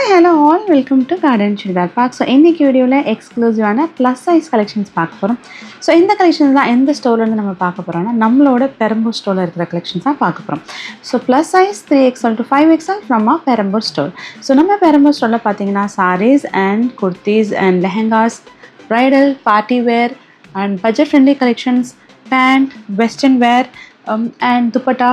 Hi, hello all, welcome to Garden Churidar Park. So, in this video, exclusive plus size collections பார்க்க போறோம். So, இந்த collections தான் எந்த ஸ்டோர்ல இருந்து நம்ம பார்க்க போறோம்னா நம்மளோட பெரம்பூர் ஸ்டோர்ல இருக்கிற collections தான் பார்க்க போறோம். So, plus size 3XL to 5XL from our Perambur store. So, நம்ம பெரம்பூர் ஸ்டோர்ல பாத்தீங்கன்னா sarees and kurtis and lehengas, bridal, party wear and budget friendly collections, pant, western wear and dupatta,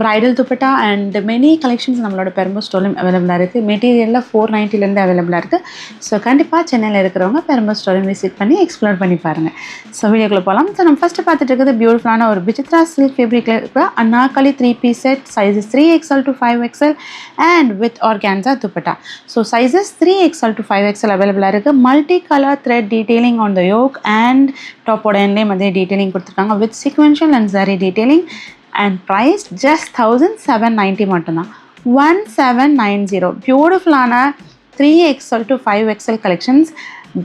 bridal dupatta and many collections நம்மளோட பெரம்பூர் ஸ்டோர்ல அவைலபிளா இருக்கு. மெட்டீரியல்ல 490 ல இருந்து அவைலபிளா இருக்கு. சோ கண்டிப்பா சென்னையில இருக்கிறவங்க பெரம்பூர் ஸ்டோரை விசிட் பண்ணி எக்ஸ்ப்ளோர் பண்ணி பாருங்க. சோ வீடியோக்குள்ள போலாம். சோ நம்ம ஃபர்ஸ்ட் பார்த்துட்டு இருக்கிறது பியூட்டிஃபுல்லான ஒரு விசித்ரா சில்க் ஃபேப்ரிக்ல இருக்கிற Anarkali 3 piece set, sizes 3XL to 5XL and with organza dupatta. So sizes 3XL to 5XL அவைலபிளா இருக்கு. Multi colour thread detailing on the yoke and top ஓட எண்ட்லயும் அதே detailing கொடுத்திருக்காங்க with sequential and zari detailing. And priced just 1790 மட்டும்தான். 1790. Beautiful ஆன 3XL to 5XL collections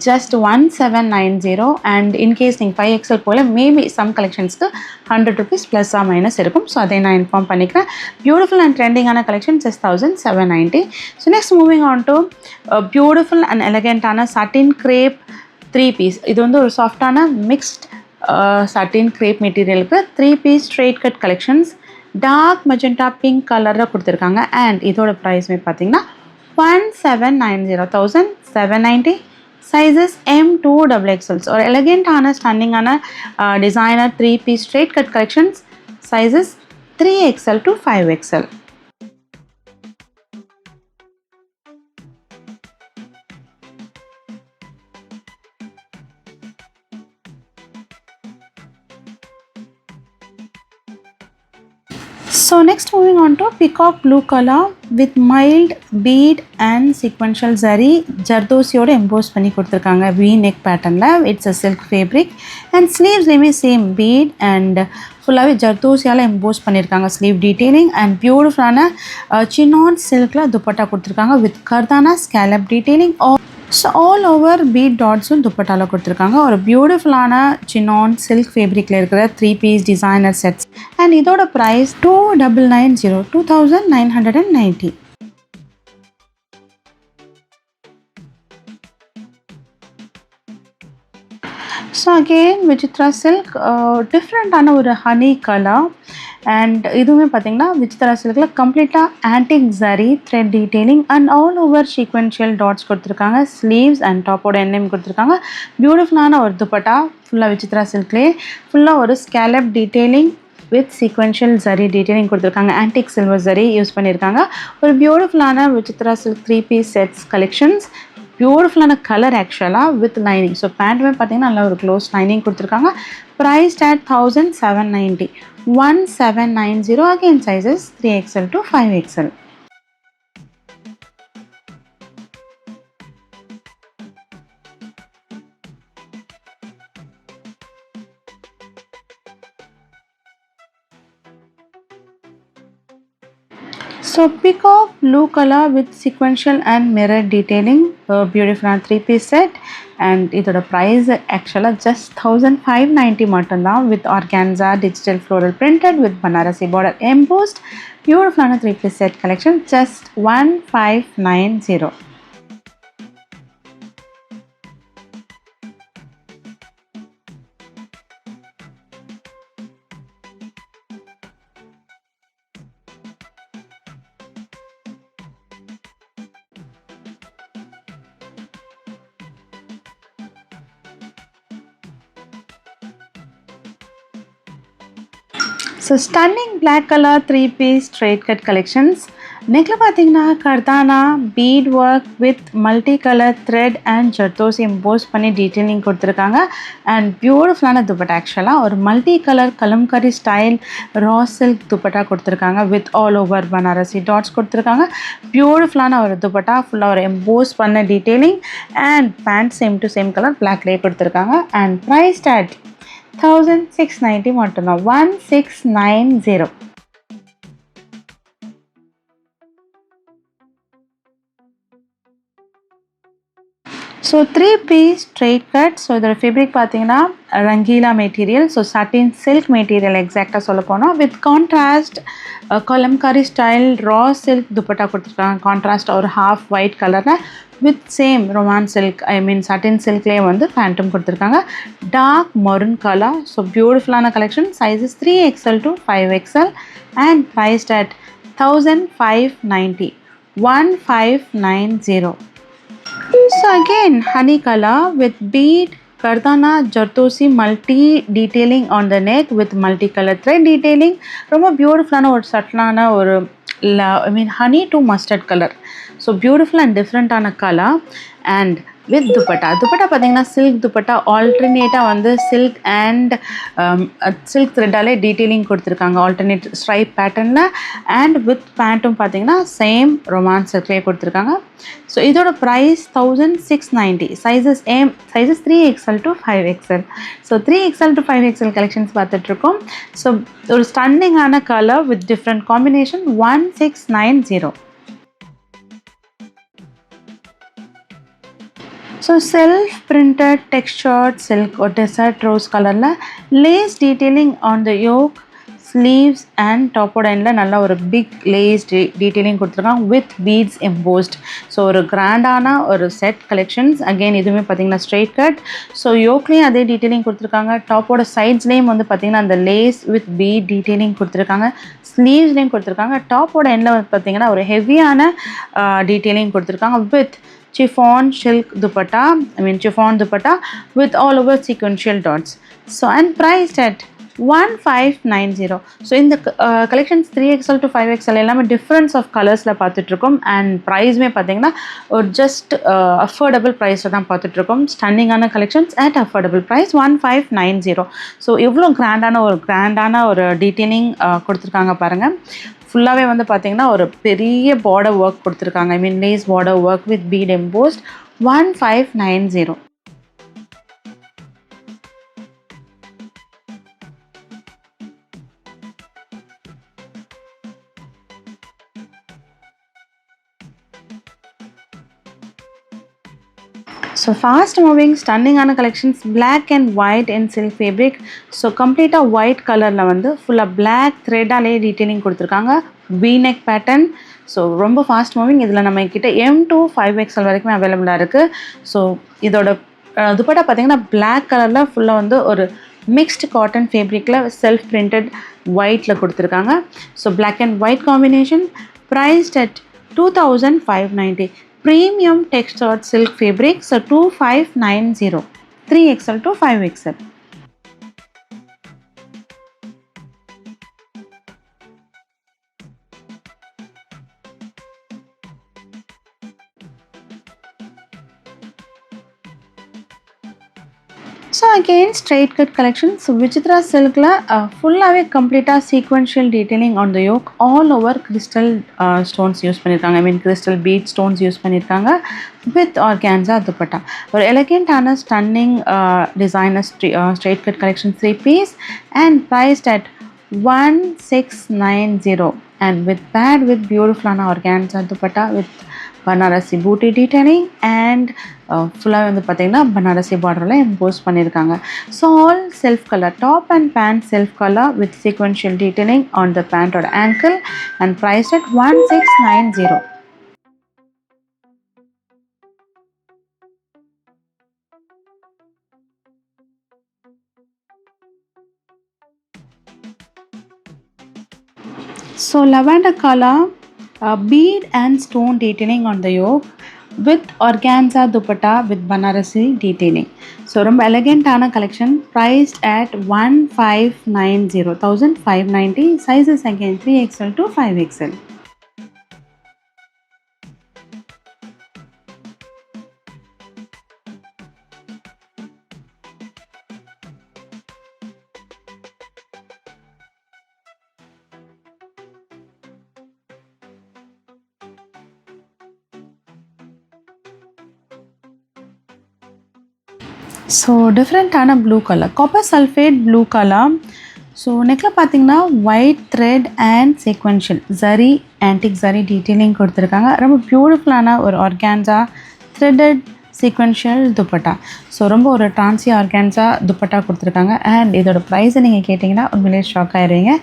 just 1790. And in case நீங்க 5XL போல maybe some collectionsக்கு 100 rupees plus or minus இருக்கும். So அதை நான் inform பண்ணிக்கிறேன். Beautiful and trending ஆன collection just 1790. So next moving on to beautiful and elegant ஆன satin crepe 3 piece. இது வந்து ஒரு soft ஆன mixed satin crepe material க்கு 3 piece straight cut collections dark magenta pink color ல கொடுத்திருக்காங்க and இதோட price பாத்தீங்கன்னா 1790 sizes M2XXL or elegant ஆன stunning ஆன designer 3 piece straight cut collections sizes 3XL to 5XL. So next moving on to peacock blue color with mild bead and sequential zari ஜர்தோசியோட emboss பண்ணி கொடுத்திருக்காங்க V neck patternல. It's a silk fabric and sleeves same bead and ஃபுல்லாவே ஜர்தோசியால emboss பண்ணிருக்காங்க sleeve detailing and beautiful-ஆன chinon silkல துப்பட்டா கொடுத்திருக்காங்க with kardana scallop detailing. So all over bead dots துப்பட்டால கொடுத்திருக்காங்க. ஒரு பியூட்டிஃபுல்லான chinon silk fabricல இருக்கிற 3 piece designer sets and இதோட price 2990. So again Vichitra silk different ஆன ஒரு honey color and இதுவுமே பாத்தீங்கன்னா விசித்ரா சில்க்ல கம்ப்ளீட்டா antique zari thread detailing and all over sequential dots கொடுத்திருக்காங்க. sleeves and top ஓட எண்ட்லயும் கொடுத்திருக்காங்க. பியூட்டிஃபுல்லான ஒரு துப்பட்டா ஃபுல்லா விசித்ரா சில்க்லயே ஃபுல்லா ஒரு scallop detailing with sequential zari detailing கொடுத்திருக்காங்க. antique silver zari யூஸ் பண்ணிருக்காங்க. ஒரு பியூட்டிஃபுல்லான Vichitra silk 3 piece sets collections. பியூட்டிஃபுல்லான கலர் ஆக்சுவலாக வித் லைனிங். ஸோ பேண்ட்டுமே பார்த்தீங்கன்னா நல்லா ஒரு க்ளோஸ் லைனிங் கொடுத்துருக்காங்க. Priced at 1790. 1790. Again sizes 3XL to 5XL. So peacock blue color with sequential and mirror detailing, beautiful and 3 piece set and இதோட price actually just 1590 மட்டும்தான் with organza digital floral printed with Banarasi border embossed. Beautiful and 3 piece set collection just 1590. So stunning black color 3 piece straight cut collections. நெக்ல பார்த்தீங்கன்னா கர்தானா bead work with multi color thread and zardozi emboss பண்ணி detailing கொடுத்திருக்காங்க and பியூட்டிஃபுல்லான துப்பட்டா ஆக்சுவலாக ஒரு multi colour Kalamkari style raw silk dupatta கொடுத்திருக்காங்க with all over Banarasi dots கொடுத்திருக்காங்க. பியூட்டிஃபுல்லான ஒரு துப்பட்டா ஃபுல்லாக ஒரு எம்போஸ் பண்ண detailing and pant same to same color blackலேயே கொடுத்திருக்காங்க and priced at 1690 மட்டும்தான். 1690. So 3 piece straight cut. So இதோட ஃபேப்ரிக் பார்த்தீங்கன்னா Rangeela material. So satin silk material எக்ஸாக்டாக சொல்ல போனால் with contrast Kalamkari style raw silk dupatta கொடுத்துருக்காங்க. கான்ட்ராஸ்ட் ஒரு ஹாஃப் ஒயிட் கலரில் with same roman silk satin சில்க்லேயே வந்து பேண்ட்டும் கொடுத்துருக்காங்க. Dark maroon colour. ஸோ பியூட்டிஃபுல்லான collection. Sizes 3XL to 5XL and priced at 1590. 1590. So again honey color with bead Kardana Jardosi multi detailing on the neck with multicolor thread detailing. ரொம்ப பியூட்டிஃபுல்லான ஒரு சட்டிலான ஒரு honey to mustard color. So beautiful and different ஆன color and with dupatta. Dupatta பார்த்தீங்கன்னா silk dupatta ஆல்டர்னேட்டாக வந்து silk and silk த்ரெட்டாலே detailing கொடுத்துருக்காங்க ஆல்டர்னேட் ஸ்ட்ரைப் பேட்டர்னில். அண்ட் வித் பேண்ட்டும் பார்த்தீங்கன்னா சேம் ரொமான்ஸ் சில்க்லேயே கொடுத்துருக்காங்க. ஸோ இதோட price 1690. Sizes 3XL to 5XL. So 3XL to 5XL collections பார்த்துட்ருக்கோம். ஸோ ஒரு ஸ்டன்னிங்கான colour with different combination 1690. So self printed textured silk ஒரு டெசர்ட் ரோஸ் கலரில் lace detailing on the yoke sleeves and டாப்போட எண்டில் நல்லா ஒரு பிக் லேஸ் டீட்டெயிலிங் கொடுத்துருக்காங்க வித் பீட்ஸ் எம்போஸ்ட். ஸோ ஒரு கிராண்டான ஒரு செட் கலெக்ஷன்ஸ். அகெயின் இதுவுமே பார்த்தீங்கன்னா ஸ்ட்ரெயிட் கட். ஸோ யோக்லேயும் அதே டீட்டெயிலிங் கொடுத்துருக்காங்க. டாப்போட சைட்ஸ்லேயும் வந்து பார்த்திங்கன்னா அந்த லேஸ் வித் பீட் டீட்டெயிலிங் கொடுத்துருக்காங்க. ஸ்லீவ்ஸ்லேயும் கொடுத்துருக்காங்க. டாப்போட எண்டில் வந்து பார்த்திங்கன்னா ஒரு ஹெவியான டீட்டெயிலிங் கொடுத்துருக்காங்க with chiffon silk dupatta, chiffon dupatta with all over sequential dots. So and priced at 1590. So இந்த கலெக்ஷன்ஸ் 3XL to 5XL எல்லாமே டிஃப்ரென்ஸ் ஆஃப் கலர்ஸில் பார்த்துட்ருக்கோம். அண்ட் ப்ரைஸுமே பார்த்தீங்கன்னா ஒரு ஜஸ்ட் அஃபோர்டபுள் ப்ரைஸில் தான் பார்த்துட்ருக்கோம். ஸ்டன்னிங்கான collections at affordable price 1590. So எவ்வளோ கிராண்டான ஒரு டீட்டெயிலிங் கொடுத்துருக்காங்க பாருங்கள். ஃபுல்லாகவே வந்து பார்த்திங்கன்னா ஒரு பெரிய பார்டர் ஒர்க் கொடுத்துருக்காங்க. Lace border work with bead embossed 1590. So fast moving stunning ஆன collections black and white in silk fabric. So complete white colorல வந்து full black thread ஆலே detailing கொடுத்துருக்காங்க. V-neck pattern. ஸோ ரொம்ப ஃபாஸ்ட் மூவிங். இதில் நம்ம கிட்ட M to 5XL வரைக்குமே அவைலபிளாக இருக்குது. ஸோ இதோட துப்பட்டா பார்த்தீங்கன்னா பிளாக் கலரில் ஃபுல்லாக வந்து ஒரு மிக்ஸ்டு காட்டன் ஃபேப்ரிக்கில் செல்ஃப் பிரிண்டட் ஒயிட்டில் கொடுத்துருக்காங்க. So black and white combination. Priced at 2590. Premium textured silk fabric. So 2590. 3XL to 5XL. So again straight cut collections. Vichitra சில்கில் ஃபுல்லாகவே கம்ப்ளீட்டாக sequential detailing on the yoke all over crystal stones use பண்ணியிருக்காங்க. Crystal bead stones use பண்ணியிருக்காங்க with organza dupatta. ஒரு எலகென்ட்டான stunning designer straight cut collection 3 piece and priced at 1690. And with pad with பியூட்டிஃபுல்லான organza dupatta with Banarasi booti detailing and ஃபுல்லாக வந்து பார்த்திங்கன்னா பனாரசி பார்டரில் emboss பண்ணியிருக்காங்க. So all self colour top and pant self colour with sequential detailing on the பேண்டோட ankle and price at 1690. So lavender color, bead and stone detailing on the yoke with organza dupatta with Banarasi detailing. So ரொம்ப எலகென்ட்டான collection. priced at 1590. 1590. Sizes again 3XL to 5XL. So டிஃப்ரெண்ட்டான blue colour copper sulphate blue colour. So நெக்கில் பார்த்தீங்கன்னா white thread and sequential zari antique zari detailing கொடுத்துருக்காங்க. ரொம்ப பியூட்டிஃபுல்லான ஒரு organza threaded sequential dupatta. So ரொம்ப ஒரு ட்ரான்சி ஆர்கான்ஸா துப்பட்டா கொடுத்துருக்காங்க. அண்ட் இதோட ப்ரைஸை நீங்கள் கேட்டிங்கன்னா உண்மையிலே ஷாக் ஆகிடுவீங்க.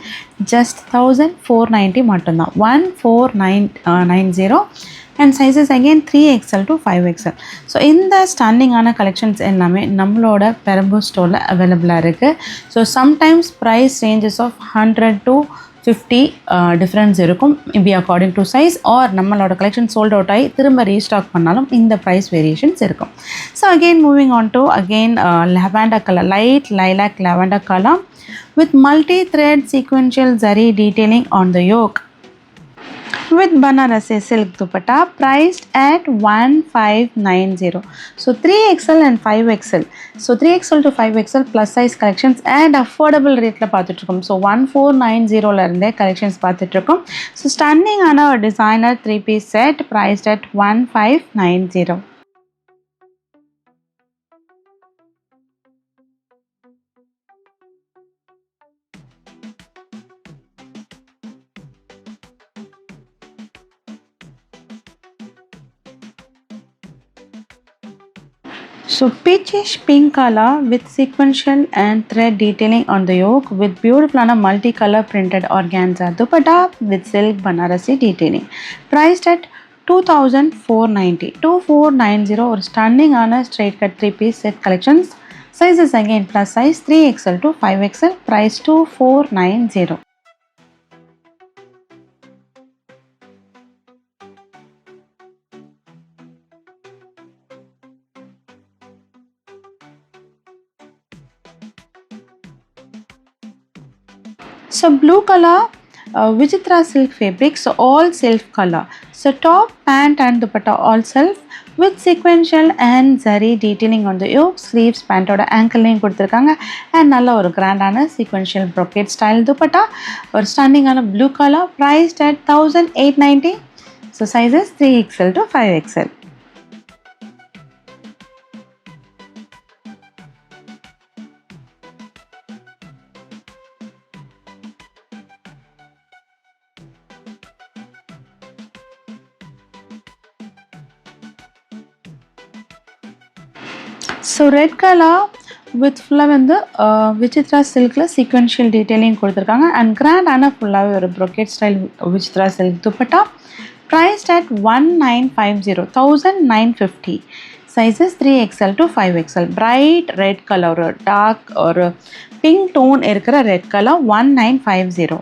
ஜஸ்ட் 1490 மட்டும்தான். 14990 and sizes again 3XL to 5XL. So இந்த ஸ்டாண்டிங்கான கலெக்ஷன்ஸ் எல்லாமே நம்மளோட பெரம்பூர் ஸ்டோரில் அவைலபிளாக இருக்குது. So sometimes price ranges of 100 to 50 difference இருக்கும், maybe according to size or நம்மளோட கலெக்ஷன் சோல்ட் அவுட் ஆகி திரும்ப ரீஸ்டாக் பண்ணாலும் இந்த ப்ரைஸ் வேரியேஷன்ஸ் இருக்கும். So again moving on to again lavender colour, light lilac lavender colour with multi-thread sequential zari detailing on the yoke with Banarasi silk dupatta priced at 1590. So 3XL and 5XL. So 3XL to 5XL plus size collections and affordable rate la paathuட்டுருக்கோம். So 1490 ல இருந்தே collections பாத்துட்டுருக்கோம். So stunning ஆன ஒரு designer 3-piece set priced at 1590. So peachish pink color with sequential and thread detailing on the yoke with beautiful multicolor printed organza dupatta with silk Banarasi detailing. Priced at 2490. 2490 or stunning on a straight cut 3-piece set collections. Sizes again plus size 3XL to 5XL. Price 2490. So blue color Vichitra silk fabric, so all self color. So top, pant and dupatta all self with sequential and zari detailing on the yoke, sleeves, pant oda ankle line கொடுத்திருக்காங்க. and நல்ல ஒரு கிராண்டான sequential brocade style dupatta ஒரு stunning ஆன blue color priced at 1890. so sizes 3XL to 5XL. So red color with full வந்து Vichitra silkல sequential detailing கொடுத்திருக்காங்க and grand ஆன ஃபுல்லாவே ஒரு brocade style Vichitra silk dupatta priced at 1950. 1950. Sizes 3XL to 5XL. bright red color or dark or pink tone இருக்கிற red color 1950.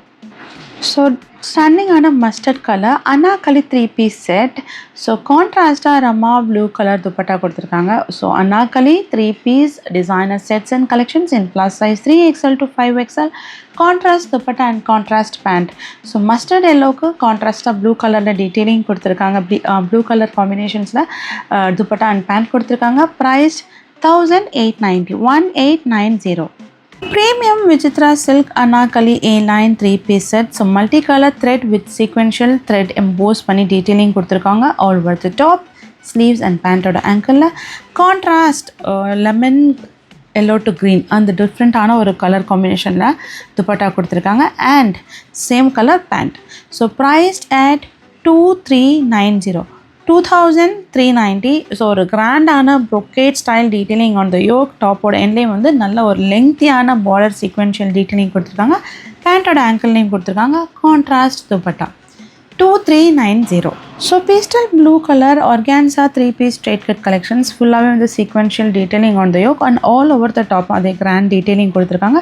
So stunning on a mustard color anakali 3-piece set. So contrast rama blue color dupatta கொடுத்திருக்காங்க. So anakali 3-piece designer sets and collections in plus size 3XL to 5XL. contrast dupatta and contrast pant. So mustard yellow ku contrast blue color la detailing கொடுத்திருக்காங்க. blue color combinations la dupatta and pant கொடுத்திருக்காங்க. priced 1890. 1890. Premium Vichitra silk anakali A-line 3-piece set. So multicolor thread with sequential thread embossed பண்ணி detailing கொடுத்திருக்காங்க all over the top, sleeves and pant oda ankle la contrast lemon yellow to green and different ஆன ஒரு color combination la dupatta கொடுத்திருக்காங்க and same color pant. So priced at 2390. 2390. So ஒரு கிராண்டான brocade style detailing on the yoke. டாப்போட எண்ட்லேயும் வந்து நல்ல ஒரு லெங்க்தியான பார்டர் சீக்வென்ஷியல் டீட்டெயிலிங் கொடுத்துருக்காங்க. பேண்ட்டோட ஆங்கிள்லையும் கொடுத்துருக்காங்க. Contrast dupatta 2390. So pastel blue colour organza 3-piece straight cut collections ஃபுல்லாகவே வந்து sequential detailing on the yoke and all over the top அதே கிராண்ட் டீட்டெயிலிங் கொடுத்துருக்காங்க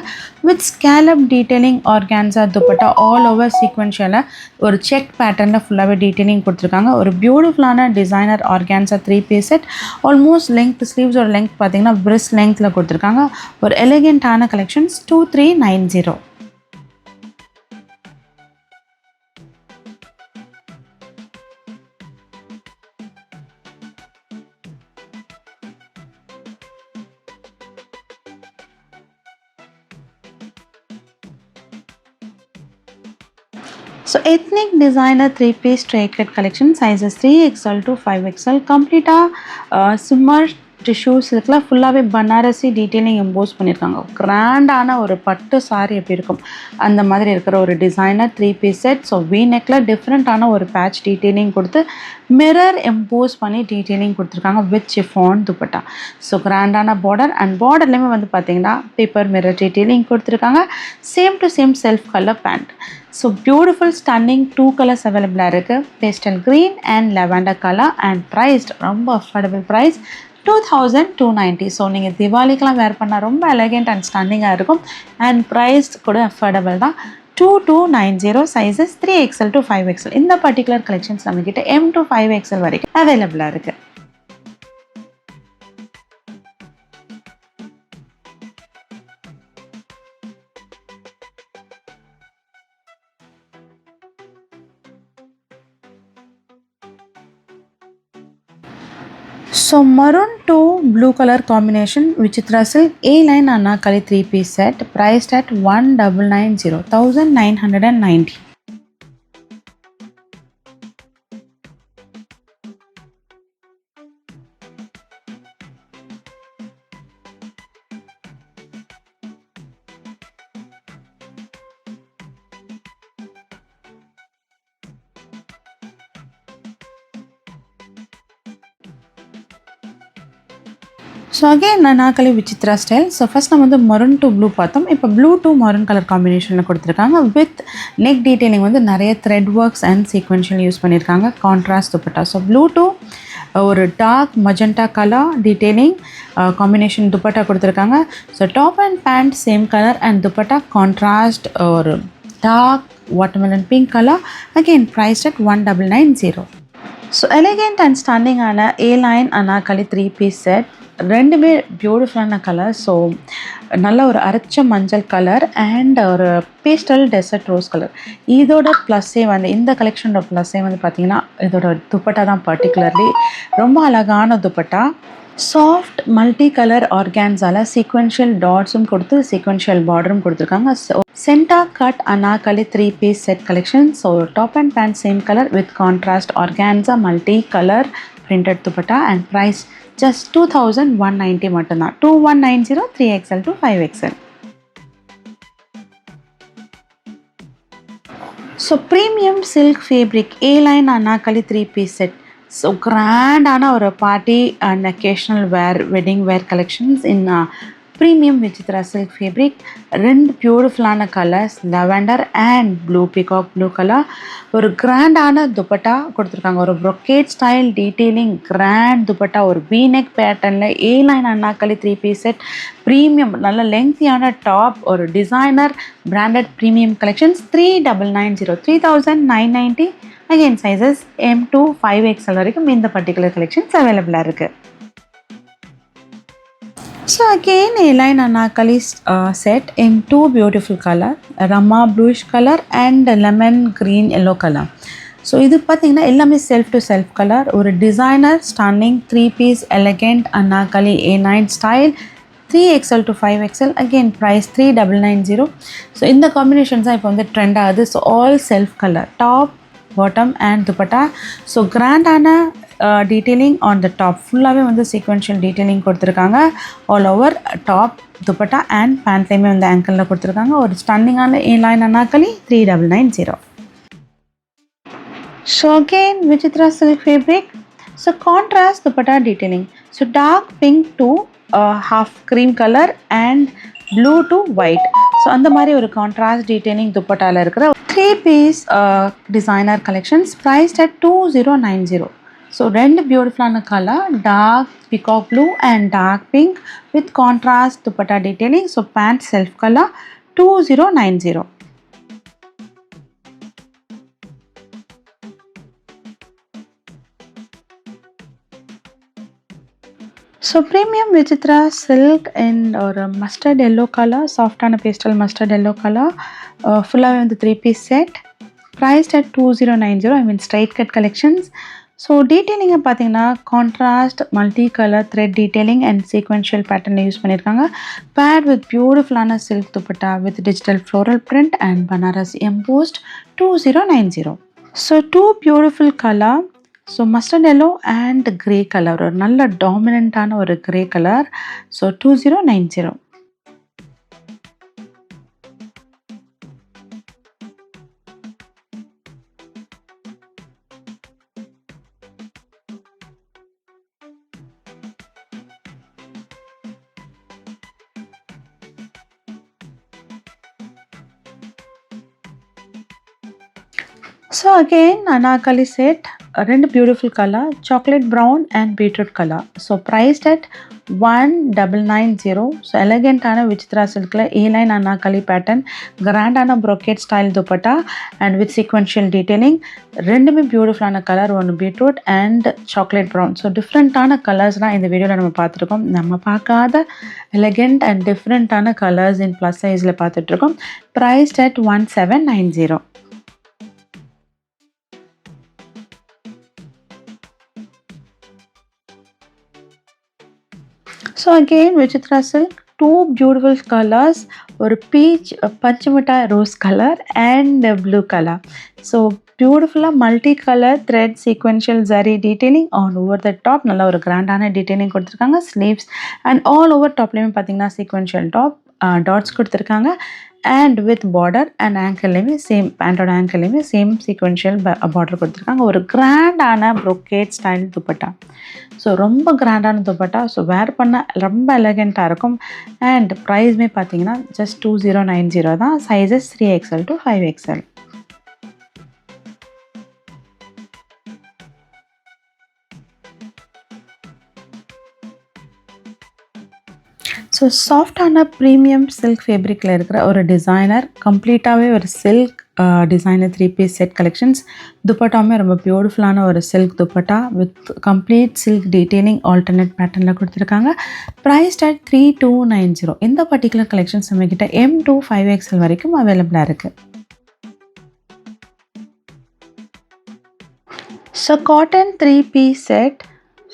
with scallop detailing organza dupatta all over சீக்வென்ஷியலாக ஒரு செக் பேட்டர்னில் ஃபுல்லாகவே டீட்டெயிலிங் கொடுத்துருக்காங்க. ஒரு பியூட்டிஃபுல்லான designer organza 3-piece set. Almost length ஸ்லீவ்ஸோட லெங்க் பார்த்தீங்கன்னா பிரிஸ் லெங்க்த்தில் கொடுத்துருக்காங்க. ஒரு எலிகென்ட்டான collections 2390. So ethnic designer 3-piece straight cut collection sizes 3XL to 5XL complete shimmer tissue சில்கில் ஃபுல்லாகவே பனாரசி டீட்டெயிலிங் எம்போஸ் பண்ணியிருக்காங்க. கிராண்டான ஒரு பட்டு சாரி எப்படி இருக்கும் அந்த மாதிரி இருக்கிற ஒரு designer 3 piece set. So V நெக்கில் டிஃப்ரெண்ட்டான ஒரு பேட்ச் டீட்டெயிலிங் கொடுத்து மிரர் எம்போஸ் பண்ணி டீட்டெயிலிங் கொடுத்துருக்காங்க வித் ஷிஃபான் துப்பட்டா. ஸோ கிராண்டான பார்டர் அண்ட் பார்டர்லேயுமே வந்து பார்த்திங்கன்னா பேப்பர் மிரர் டீட்டெயிலிங் கொடுத்துருக்காங்க. Same to same self colour pant. So beautiful stunning 2 colours அவைலபிளாக இருக்குது. Pastel green and lavender colour and priced ரொம்ப அஃபோர்டபுள் ப்ரைஸ் 2290. ஸோ நீங்கள் திவாலிக்கெலாம் வேர் பண்ணால் ரொம்ப எலகெண்ட் அண்ட் ஸ்டன்னிங்காக இருக்கும். அண்ட் ப்ரைஸ் கூட அஃபோர்டபுள் தான். 2290 சைஸஸ் 3XL to 5XL. இந்த பர்டிகுலர் கலெக்ஷன்ஸ் நம்மக்கிட்ட M to 5XL வரைக்கும் அவைலபிளாக இருக்குது. So maroon to blue color combination Vichitra silk A-line Anarkali 3 piece set priced at 1990. So again Anarkali Vichitra style. So first நம்ம வந்து maroon to blue பார்த்தோம். இப்போ blue to maroon colour காம்பினேஷனில் கொடுத்துருக்காங்க. வித் நெக் டீட்டெயிலிங் வந்து நிறைய thread works and sequential use பண்ணியிருக்காங்க. Contrast dupatta. So blue to ஒரு dark magenta colour detailing combination dupatta கொடுத்துருக்காங்க. So top and pant same colour and dupatta contrast ஒரு dark watermelon pink colour. Again priced at 1990. So elegant and ஸ்டன்னிங்கான A-line Anarkali 3 piece set. ரெண்டுமே பியூட்டிஃபுல்லான கலர். ஸோ நல்ல ஒரு அரைச்ச மஞ்சள் கலர் அண்ட் ஒரு பேஸ்டல் டெசர்ட் ரோஸ் கலர். இதோட ப்ளஸ்ஸே வந்து இந்த கலெக்ஷனோட ப்ளஸ்ஸே வந்து பார்த்திங்கன்னா இதோட துப்பட்டா தான். பர்டிகுலர்லி ரொம்ப அழகான துப்பட்டா. சாஃப்ட் மல்டி கலர் ஆர்கான்ஸால் சீக்வென்ஷியல் டாட்ஸும் கொடுத்து சீக்வென்ஷியல் பார்டரும் கொடுத்துருக்காங்க. ஸோ சென்டா cut Anarkali 3 piece set collection. So top and pant same colour with contrast organza multi colour printed dupatta and price just 2190 மட்டும்தான். 2190 3XL to 5XL. So premium silk fabric A-line Anarkali 3 piece set. So கிராண்டான ஒரு party and occasional wear wedding wear collections in premium Vichitra silk fabric. ரெண்டு பியூட்டிஃபுல்லான colours lavender and blue peacock blue colour. ஒரு கிராண்டான துப்பட்டா கொடுத்துருக்காங்க. ஒரு brocade style detailing grand dupatta. ஒரு V-neck பேட்டர்னில் A-line Anarkali 3 piece set. Premium நல்ல லெங்க்தியான டாப். ஒரு designer branded premium collections 3990 3990. Again sizes M to 5XL வரைக்கும் இந்த பர்டிகுலர் கலெக்ஷன்ஸ் அவைலபிளாக இருக்குது. So again A-line Anarkali set in 2 beautiful color, Rama bluish color and lemon green yellow color. So இது பார்த்திங்கன்னா எல்லாமே செல்ஃப் டு செல்ஃப் கலர். ஒரு designer stunning 3 piece elegant Anarkali A9 style 3XL to 5XL. Again price 3990. So இந்த combinations தான் இப்போ வந்து trend ஆகுது. So all self colour top bottom and dupatta. So கிராண்டான டீட்டெயிலிங் ஆன் த டாப் ஃபுல்லாகவே வந்து சீக்வென்ஷியல் டீட்டெயிலிங் கொடுத்துருக்காங்க. All over top dupatta and பேண்ட்லேயுமே வந்து ஆங்கிளில் கொடுத்துருக்காங்க. ஒரு ஸ்டன்னிங்கான A-line Anarkali 3990. So again Vichitra silk fabric. So contrast dupatta detailing. So dark pink to half cream colour and blue to white. So அந்த மாதிரி ஒரு கான்ட்ராஸ்ட் டீட்டெயிலிங் துப்பட்டாவில் இருக்கிற 3 piece designer collections priced at 2090. So ரெண்டு பியூட்டிஃபுல்லான colour dark peacock blue and dark pink with contrast dupatta detailing. So pant self colour 2090. So premium Vichitra silk and ஒரு mustard yellow colour சாஃப்டான pastel mustard yellow colour ஃபுல்லாகவே வந்து 3 piece set priced at 2090. I mean straight cut collections. So டீட்டெயிலிங்கை பார்த்தீங்கன்னா contrast multi colour thread detailing and sequential பேட்டர்னில் use பண்ணியிருக்காங்க. Pad with பியூட்டிஃபுல்லான silk dupatta with digital floral print and Banaras embossed 2090. So 2 beautiful colour. So mustard yellow and grey colour, ஒரு நல்ல டாமினண்ட்டான ஒரு grey colour. So 2090. So again, Anarkali set, రెండు beautiful colour, chocolate brown and beetroot colour. So priced at 1990. So elegant ஆன விசித்ரா சில்க்ல ஏ line Anarkali pattern, கிராண்டான brocade style dupatta and with sequential detailing. ரெண்டுமே பியூட்டிஃபுல்லான colour, ஒன்று beetroot and chocolate brown. So டிஃப்ரெண்ட்டான கலர்ஸ்லாம் இந்த வீடியோவில் நம்ம பார்த்துருக்கோம். நம்ம பார்க்காத எலகெண்ட் அண்ட் டிஃப்ரெண்ட்டான கலர்ஸ் இன் ப்ளஸ் சைஸில் பார்த்துட்ருக்கோம். Prized at 1790. So again, Vichitra silk, two beautiful colors, or peach, panchmita rose color and blue color. So beautiful multi-color thread sequential zari detailing on over the top. Nalla or grand ana detailing koduthirukanga. Sleeves and all over top layum pathina sequential top dots koduthirukanga. And with border and ankle layum same pant or ankle layum same sequential border koduthirukanga. Or grand ana brocade style dupatta. So ரொம்ப கிராண்டான dupatta. So where பண்ண ரொம்ப எலகெண்ட்டாக இருக்கும். And ப்ரைஸ்மே பார்த்தீங்கன்னா just 2090 தான். Sizes 3XL to 5XL. So சாஃப்டான premium silk ஃபேப்ரிக்கில் இருக்கிற ஒரு டிசைனர், கம்ப்ளீட்டாகவே ஒரு silk designer 3-piece set collections. துப்பட்டாவுமே ரொம்ப பியூட்டிஃபுல்லான ஒரு silk dupatta with complete silk detailing alternate பேட்டர்னில் கொடுத்துருக்காங்க. Priced at 3290. இந்த பர்டிகுலர் கலெக்ஷன்ஸ் நம்மக்கிட்ட M to 5XL வரைக்கும் அவைலபிளாக இருக்குது. So cotton 3-piece set.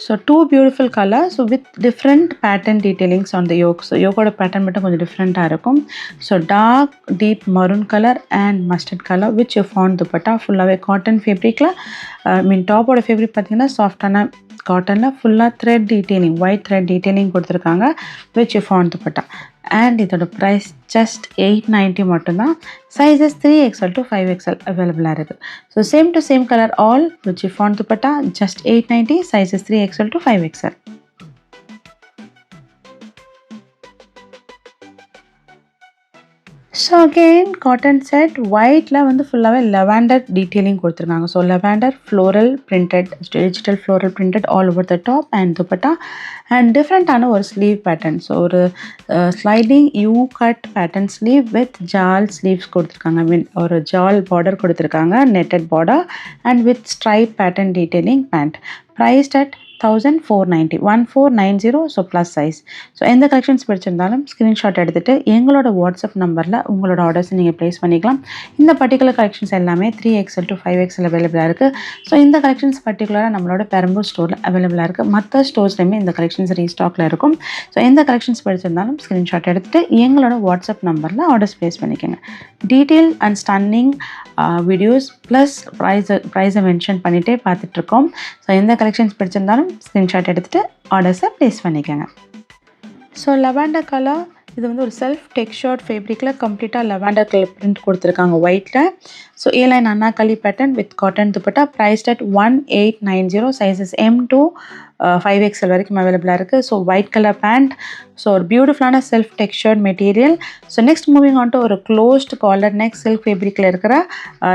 So two beautiful colors, so with different pattern detailings on the yoke. So yoke oda pattern மட்டும் கொஞ்சம் டிஃப்ரெண்ட்டாக இருக்கும். So dark deep maroon colour and mustard colour which fan dupatta. ஃபுல்லாகவே cotton ஃபேப்ரிக்கில், டாப்போட fabric பார்த்தீங்கன்னா சாஃப்டான காட்டனில் ஃபுல்லாக thread detailing, white thread detailing கொடுத்துருக்காங்க விச் ஃபான் துப்பட்டா. அண்ட் இதோட ப்ரைஸ் ஜஸ்ட் 890 மட்டும்தான். சைஸஸ் 3XL to 5XL அவைலபிளாக இருக்குது. So same to same colour all with fan dupatta, just 890, sizes 3XL to 5XL. So again cotton set ஒயிட்டில் வந்து ஃபுல்லாகவே lavender detailing கொடுத்துருக்காங்க. So lavender floral printed, digital floral printed all over the top and dupatta. And டிஃப்ரெண்ட்டான ஒரு sleeve pattern. So ஒரு sliding U cut pattern sleeve with jaal sleeves கொடுத்துருக்காங்க. I mean ஒரு jaal border கொடுத்துருக்காங்க, netted border and with stripe pattern detailing pant. Priced at 1490. So plus size. So எந்த collections பிடிச்சிருந்தாலும் screenshot எடுத்துகிட்டு எங்களோட வாட்ஸ்அப் நம்பரில் உங்களோட ஆர்டர்ஸ் நீங்கள் ப்ளேஸ் பண்ணிக்கலாம். இந்த பர்டிகுலர் கலெக்ஷன்ஸ் எல்லாமே 3XL to 5XL அவைலபிளாக இருக்குது. ஸோ இந்த கலெக்ஷன்ஸ் பர்டிகுலராக நம்மளோட பெரம்பூர் ஸ்டோரில் அவைலபிளாக இருக்குது. மற்ற ஸ்டோர்ஸ்லையுமே இந்த கலெக்ஷன்ஸ் ரீஸ்டாக்கில் இருக்கும். ஸோ எந்த கலெக்ஷன்ஸ் பிடிச்சிருந்தாலும் ஸ்க்ரீன்ஷாட் எடுத்துகிட்டு எங்களோட வாட்ஸ்அப் நம்பரில் ஆர்டர்ஸ் ப்ளேஸ் பண்ணிக்கோங்க. Detail and stunning videos plus ப்ரைஸை மென்ஷன் பண்ணிகிட்டே பார்த்துட்ருக்கோம். ஸோ எந்த கலெக்ஷன்ஸ் பிடிச்சிருந்தாலும் ஸ்க்ரீன்ஷாட் எடுத்துகிட்டு ஆர்டர்ஸை ப்ளேஸ் பண்ணிக்கோங்க. ஸோ லெவாண்டர் கலர், இது வந்து ஒரு செல்ஃப் டெக்ஸ்சர்ட் ஃபேப்ரிக்கில் கம்ப்ளீட்டாக லெவாண்டர் கலர் பிரிண்ட் கொடுத்துருக்காங்க ஒயிட்டில். So A line Anarkali pattern with cotton dupatta. Priced at 1890. Sizes M to 5XL வரைக்கும் அவைலபிளாக இருக்குது. So white colour pant. So ஒரு பியூட்டிஃபுல்லான self textured material. So next moving on to ஒரு க்ளோஸ்ட் காலர் நெக் சில்க் ஃபேப்ரிக்கில் இருக்கிற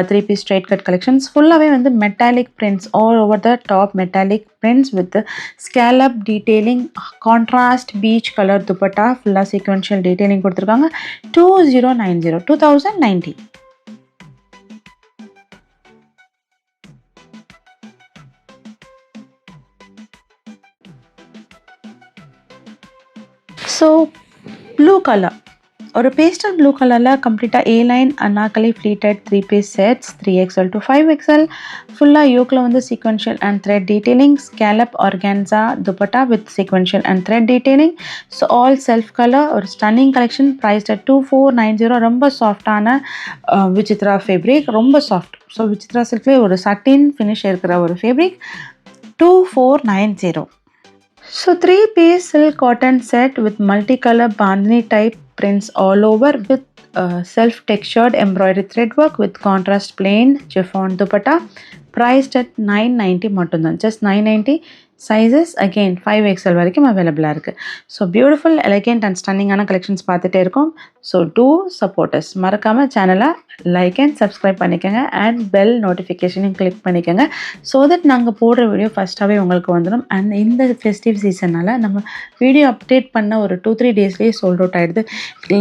3-piece ஸ்ட்ரைட் கட் கலெக்ஷன்ஸ். ஃபுல்லாகவே வந்து metallic prints all over the top, metallic prints with scallop detailing, contrast peach colour dupatta, ஃபுல்லாக sequential detailing கொடுத்துருக்காங்க. 2090. So blue colour. ஒரு pastel blue கலரில் கம்ப்ளீட்டாக A line Anarkali pleated 3-piece sets 3XL to 5XL ஃபுல்லாக யோக்கில் வந்து sequential and thread detailing scallop organza dupatta with sequential and thread detailing. So all self colour ஒரு stunning collection priced at 2490. ரொம்ப சாஃப்டான Vichitra fabric, ரொம்ப சாஃப்ட். ஸோ விசித்ரா சில்க்லேயே ஒரு சட்டின் ஃபினிஷ் இருக்கிற ஒரு fabric 2490. So 3-piece silk cotton set with multicolor bandhani type prints all over with self-textured embroidery thread work with contrast plain chiffon dupatta priced at 990 மட்டும்தான். Just 990. Sizes again 5XL வரைக்கும் அவைலபிளாக இருக்குது. So beautiful elegant and ஸ்டன்னிங்கான collections பார்த்துட்டே இருக்கோம். So two supporters மறக்காமல் சேனலை like and subscribe பண்ணிக்கோங்க and bell நோட்டிஃபிகேஷனையும் click பண்ணிக்கோங்க. ஸோ தட் நாங்கள் போடுற வீடியோ ஃபஸ்ட்டாகவே உங்களுக்கு வந்துடும். அண்ட் இந்த ஃபெஸ்டிவ் சீசனால் நம்ம வீடியோ அப்டேட் பண்ண ஒரு 2-3 டேஸ்லேயே சோல்ட் அவுட் ஆகிடுது.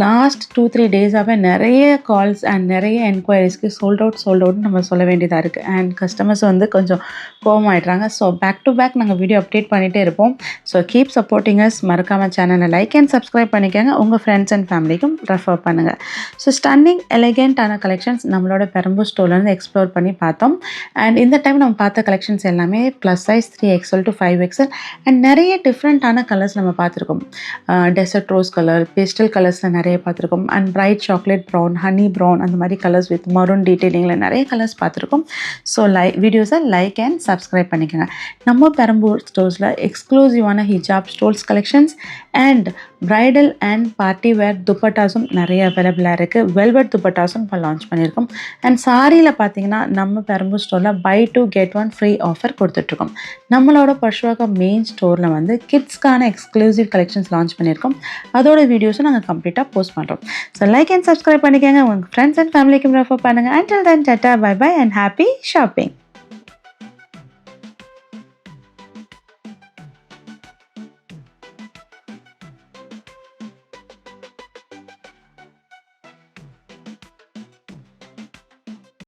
லாஸ்ட் 2-3 டேஸாகவே நிறைய கால்ஸ் அண்ட் நிறைய என்கொயரிஸ்க்கு சோல்ட் அவுட்னு நம்ம சொல்ல வேண்டியதாக இருக்குது. அண்ட் கஸ்டமர்ஸ் வந்து கொஞ்சம் கோவமாயிடுறாங்க. ஸோ பேக் டு பேக் நாங்கள் வீடியோ அப்டேட் பண்ணிகிட்டே இருப்போம். So keep supporting us. மறக்காமல் சேனலை லைக் அண்ட் சப்ஸ்கிரைப் பண்ணிக்கோங்க. உங்கள் ஃப்ரெண்ட்ஸ் அண்ட் ஃபேமிலிக்கும் ரெஃபர் பண்ணுங்கள். ஸோ ஸ்டன்னிங் எலிகென்ட்டான கலெக்ஷன்ஸ் நம்மளோட பெரம்பூர் ஸ்டோர்லேருந்து எக்ஸ்ப்ளோர் பண்ணி பார்த்தோம். அண்ட் இந்த டைம் நம்ம பார்த்த கலெக்ஷன்ஸ் எல்லாமே plus size 3XL to 5XL and நிறைய டிஃப்ரெண்ட்டான கலர்ஸ் நம்ம பார்த்துருக்கோம். டெசர்ட் ரோஸ் கலர், பேஸ்டல் கலர்ஸில் நிறைய பார்த்துருக்கோம். And bright chocolate brown, honey brown அந்த மாதிரி கலர்ஸ் வித் மரூன் டீட்டெயிலிங்கில் நிறைய கலர்ஸ் பார்த்துருக்கோம். ஸோ வீடியோஸை லைக் அண்ட் சப்ஸ்கிரைப் பண்ணிக்கோங்க. நம்ம பெரம்பூர் ஸ்டோர்ஸில் எக்ஸ்க்ளூசிவான hijab stoles collections and bridal and party wear துப்பட்டாஸும் நிறைய அவைலபிளாக இருக்குது. வெல்வெட் துப்பட்டாஸும் இப்போ லான்ச் பண்ணியிருக்கோம். அண்ட் சாரியில் பார்த்தீங்கன்னா நம்ம பெரம்பூர் ஸ்டோரில் buy 2 get 1 ஃப்ரீ ஆஃபர் கொடுத்துட்ருக்கோம். நம்மளோட பஷ்வாகா மெயின் ஸ்டோரில் வந்து கிட்ஸ்க்கான எக்ஸ்க்ளூசிவ் கலெக்ஷன்ஸ் லான்ச் பண்ணியிருக்கோம். அதோட வீடியோஸும் நாங்கள் கம்ப்ளீட்டாக போஸ்ட் பண்ணுறோம். ஸோ லைக் அண்ட் சப்ஸ்கிரைப் பண்ணிக்கோங்க. உங்கள் ஃப்ரெண்ட்ஸ் அண்ட் ஃபேமிலிக்கும் ரெஃபர் பண்ணுங்கள். Until then, tata, bye bye and happy shopping.